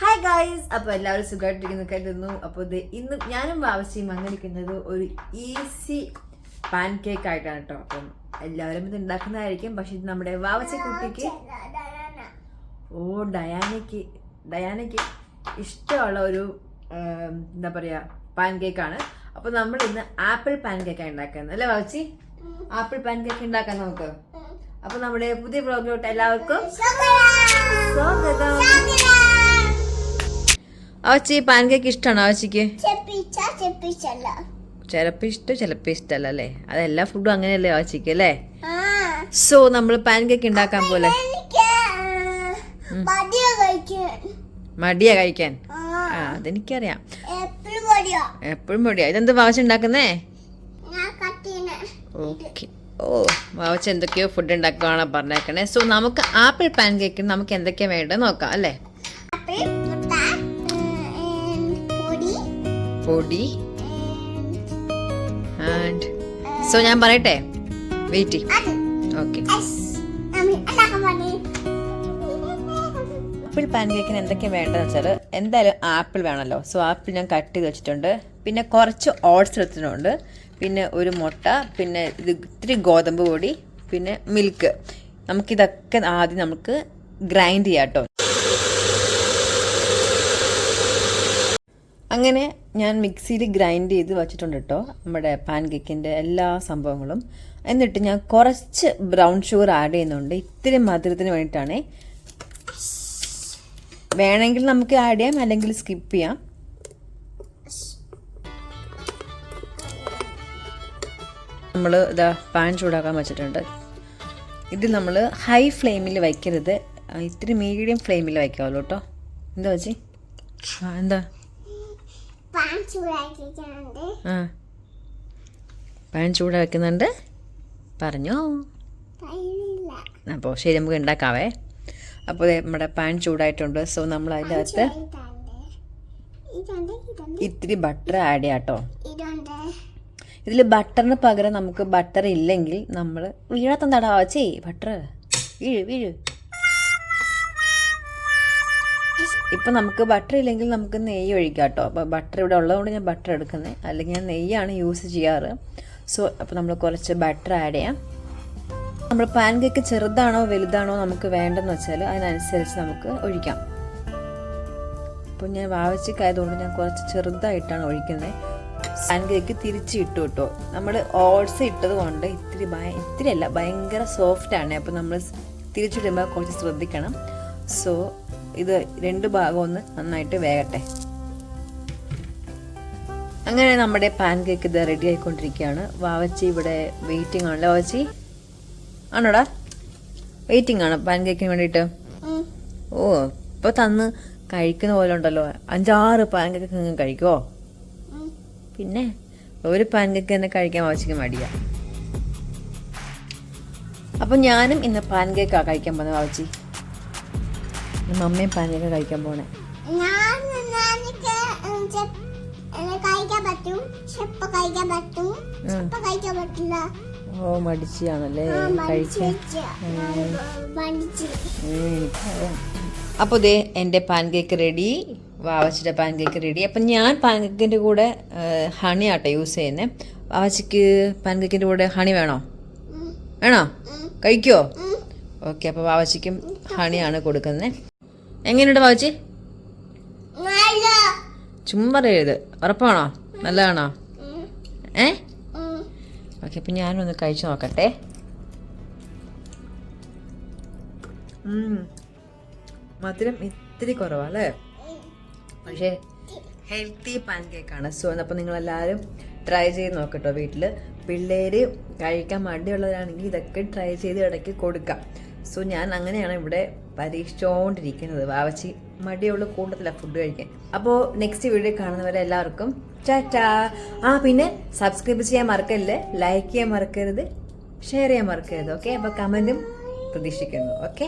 Hi guys, അപ്പോൾ എല്ലാവരും സുഖമായിട്ടിരിക്കുന്നു കരുതുന്നു. അപ്പോൾ ഇത് ഇന്ന് ഞാനും വാവച്ചിയും വന്നിരിക്കുന്നത് ഒരു ഈസി പാൻ കേക്ക് ആയിട്ടാണ് കേട്ടോ. അപ്പം എല്ലാവരും ഇത് ഉണ്ടാക്കുന്നതായിരിക്കും, പക്ഷെ ഇത് നമ്മുടെ വാവച്ചിക്കുട്ടിക്ക് ഡയാനയ്ക്ക് ഇഷ്ടമുള്ള ഒരു എന്താ പറയുക പാൻ കേക്കാണ്. അപ്പോൾ നമ്മൾ ഇന്ന് ആപ്പിൾ പാൻ കേക്കാണ് ഉണ്ടാക്കുന്നത് അല്ലേ വാവച്ചി? ആപ്പിൾ പാൻ കേക്ക് ഉണ്ടാക്കാൻ നമുക്ക്. അപ്പോൾ നമ്മുടെ പുതിയ വ്ളോഗിലോട്ട് എല്ലാവർക്കും സ്വാഗതം. ആവച്ചി പാൻ കേക്ക് ഇഷ്ടമാണോ ആവച്ചിക്ക്? ചിലപ്പോൾ ഇഷ്ടം ചിലപ്പോൾ ഇഷ്ടമല്ല അല്ലേ? അതെല്ലാ ഫുഡും അങ്ങനെയല്ലേ ആവച്ചിക്ക് അല്ലേ? സോ നമ്മൾ പാൻ കേക്ക് ഉണ്ടാക്കാൻ പോലെ മടിയാ കഴിക്കാൻ. അതെനിക്കറിയാം, എപ്പോഴും മടിയാ. ഇതെന്ത് വാവച്ച ഉണ്ടാക്കുന്നേ? ഓക്കെ. വാവച്ച എന്തൊക്കെയോ ഫുഡ് ഉണ്ടാക്കുകയാണോ പറഞ്ഞേക്കണേ. സോ നമുക്ക് ആപ്പിൾ പാൻ കേക്കിന് നമുക്ക് എന്തൊക്കെയാ വേണ്ടത് നോക്കാം അല്ലേ? പൊടി ആൻഡ് സോ ഞാൻ പറയട്ടെ, വെയിറ്റ്. ഓക്കെ. ആപ്പിൾ പാൻ കേക്കിന് എന്തൊക്കെയാണ് വേണ്ടതെന്ന് വെച്ചാൽ എന്തായാലും ആപ്പിൾ വേണമല്ലോ. സോ ആപ്പിൾ ഞാൻ കട്ട് ചെയ്ത് വെച്ചിട്ടുണ്ട്. പിന്നെ കുറച്ച് ഓട്സ് എടുത്തിട്ടുണ്ട്. പിന്നെ ഒരു മുട്ട, പിന്നെ ഇത് ഇത്തിരി ഗോതമ്പ് പൊടി, പിന്നെ മിൽക്ക്. നമുക്കിതൊക്കെ ആദ്യം നമുക്ക് ഗ്രൈൻഡ് ചെയ്യാം കേട്ടോ. അങ്ങനെ ഞാൻ മിക്സിയിൽ ഗ്രൈൻഡ് ചെയ്ത് വെച്ചിട്ടുണ്ട് കേട്ടോ നമ്മുടെ പാൻ കേക്കിൻ്റെ എല്ലാ സംഭവങ്ങളും. എന്നിട്ട് ഞാൻ കുറച്ച് ബ്രൗൺ ഷുഗർ ആഡ് ചെയ്യുന്നുണ്ട്, ഇത്തിരി മധുരത്തിന് വേണ്ടിയിട്ടാണ്. വേണമെങ്കിൽ നമുക്ക് ആഡ് ചെയ്യാം, അല്ലെങ്കിൽ സ്കിപ്പ് ചെയ്യാം. നമ്മൾ ഇതാ പാൻ ചൂടാക്കാൻ വെച്ചിട്ടുണ്ട്. ഇത് നമ്മൾ ഹൈ ഫ്ലെയിമിൽ വയ്ക്കരുത്, ഇത്തിരി മീഡിയം ഫ്ലെയിമിൽ വയ്ക്കാമല്ലോ കേട്ടോ. എന്താ വെച്ചി? എന്താ പാൻ ചൂടാ വെക്കുന്നുണ്ട് പറഞ്ഞോ? അപ്പോൾ ശരി, നമുക്ക് ഉണ്ടാക്കാവേ. അപ്പോൾ നമ്മുടെ പാൻ ചൂടായിട്ടുണ്ട്. സോ നമ്മൾ അതിൻ്റെ അകത്ത് ഇത്തിരി ബട്ടർ ആഡ് ചെയ്യാം കേട്ടോ. ഇതിൽ ബട്ടറിന് പകരം നമുക്ക് ബട്ടർ ഇല്ലെങ്കിൽ നമ്മൾ വീഴത്തെന്താടാ വാച്ചേ? ബട്ടർ വീഴ്. ഇപ്പം നമുക്ക് ബട്ടർ ഇല്ലെങ്കിൽ നമുക്ക് നെയ്യ് ഒഴിക്കാം കേട്ടോ. അപ്പോൾ ബട്ടർ ഇവിടെ ഉള്ളതുകൊണ്ട് ഞാൻ ബട്ടർ എടുക്കുന്നത്, അല്ലെങ്കിൽ ഞാൻ നെയ്യാണ് യൂസ് ചെയ്യാറ്. സോ അപ്പോൾ നമ്മൾ കുറച്ച് ബട്ടർ ആഡ് ചെയ്യാം. നമ്മൾ പാൻ കേക്ക് ചെറുതാണോ വലുതാണോ നമുക്ക് വേണ്ടെന്ന് വെച്ചാൽ അതിനനുസരിച്ച് നമുക്ക് ഒഴിക്കാം. അപ്പോൾ ഞാൻ വാവച്ചിക്കായതുകൊണ്ട് ഞാൻ കുറച്ച് ചെറുതായിട്ടാണ് ഒഴിക്കുന്നത്. പാൻ കേക്ക് തിരിച്ചിട്ടു കേട്ടോ. നമ്മൾ ഓട്സ് ഇട്ടത് കൊണ്ട് ഇത്തിരി അല്ല, ഭയങ്കര സോഫ്റ്റാണ്. അപ്പോൾ നമ്മൾ തിരിച്ചിടുമ്പോൾ കുറച്ച് ശ്രദ്ധിക്കണം. സോ ഇത് രണ്ട് ഭാഗം ഒന്ന് നന്നായിട്ട് വേകട്ടെ. അങ്ങനെ നമ്മുടെ പാൻ കേക്ക് ഇത് റെഡി ആയിക്കൊണ്ടിരിക്കുകയാണ്. വാവച്ചി ഇവിടെ വെയിറ്റിംഗ് ആണല്ലോ. വാവച്ചി ആണോടാ? വെയിറ്റിംഗ് ആണ് പാൻ കേക്കിന് വേണ്ടിയിട്ട്. ഓ, ഇപ്പോൾ തന്ന് കഴിക്കുന്ന പോലെ ഉണ്ടല്ലോ. 5-6 പാൻ കേക്ക് കഴിക്കുമോ? പിന്നെ ഒരു പാൻ കേക്ക് തന്നെ കഴിക്കാൻ വാവച്ചിക്ക് മടിയാ. അപ്പം ഞാനും ഇന്ന് പാൻ കേക്കാണ് കഴിക്കാൻ പോകുന്നത് വാവച്ചി. മമ്മയും പാൻ കേക്ക് കഴിക്കാൻ പോണേ. ഓ, മടിച്ചാണല്ലേ കഴിക്കാൻ. അപ്പോൾ ദേ എൻ്റെ പാൻ കേക്ക് റെഡി, വാവച്ചിയുടെ പാൻ കേക്ക് റെഡി. അപ്പം ഞാൻ പാൻ കേക്കിൻ്റെ കൂടെ ഹണി ആട്ടോ യൂസ് ചെയ്യുന്നത്. വാവച്ചിക്ക് പാൻ കേക്കിൻ്റെ കൂടെ ഹണി വേണോ? കഴിക്കുമോ? ഓക്കെ. അപ്പോൾ വാവച്ചിക്കും ഹണിയാണ് കൊടുക്കുന്നത്. എങ്ങനെയുണ്ട് വാവച്ചി? ചുമ്മാ പറയരുത്, ഉറപ്പാണോ? നല്ലതാണോ? ഓക്കെ. അപ്പം ഞാനൊന്ന് കഴിച്ചു നോക്കട്ടെ. മധുരം ഇത്തിരി കുറവല്ലേ, പക്ഷേ ഹെൽത്തി പാൻ കേക്കാണ്. സോ അപ്പോൾ നിങ്ങളെല്ലാവരും ട്രൈ ചെയ്ത് നോക്കട്ടോ വീട്ടിൽ. പിള്ളേർ കഴിക്കാൻ മടിയുള്ളവരാണെങ്കിൽ ഇതൊക്കെ ട്രൈ ചെയ്ത് ഇടയ്ക്ക് കൊടുക്കാം. സോ ഞാൻ അങ്ങനെയാണ് ഇവിടെ പരീക്ഷിച്ചുകൊണ്ടിരിക്കുന്നത്. വാവച്ചി മടിയുള്ള കൂട്ടത്തില്ല ഫുഡ് കഴിക്കാൻ. അപ്പോൾ നെക്സ്റ്റ് വീഡിയോ കാണുന്നവരെ എല്ലാവർക്കും ടാറ്റാ. പിന്നെ സബ്സ്ക്രൈബ് ചെയ്യാൻ മറക്കല്ലേ, ലൈക്ക് ചെയ്യാൻ മറക്കരുത്, ഷെയർ ചെയ്യാൻ മറക്കരുത്. ഓക്കെ. അപ്പോൾ കമൻറ്റും പ്രതീക്ഷിക്കുന്നു. ഓക്കെ.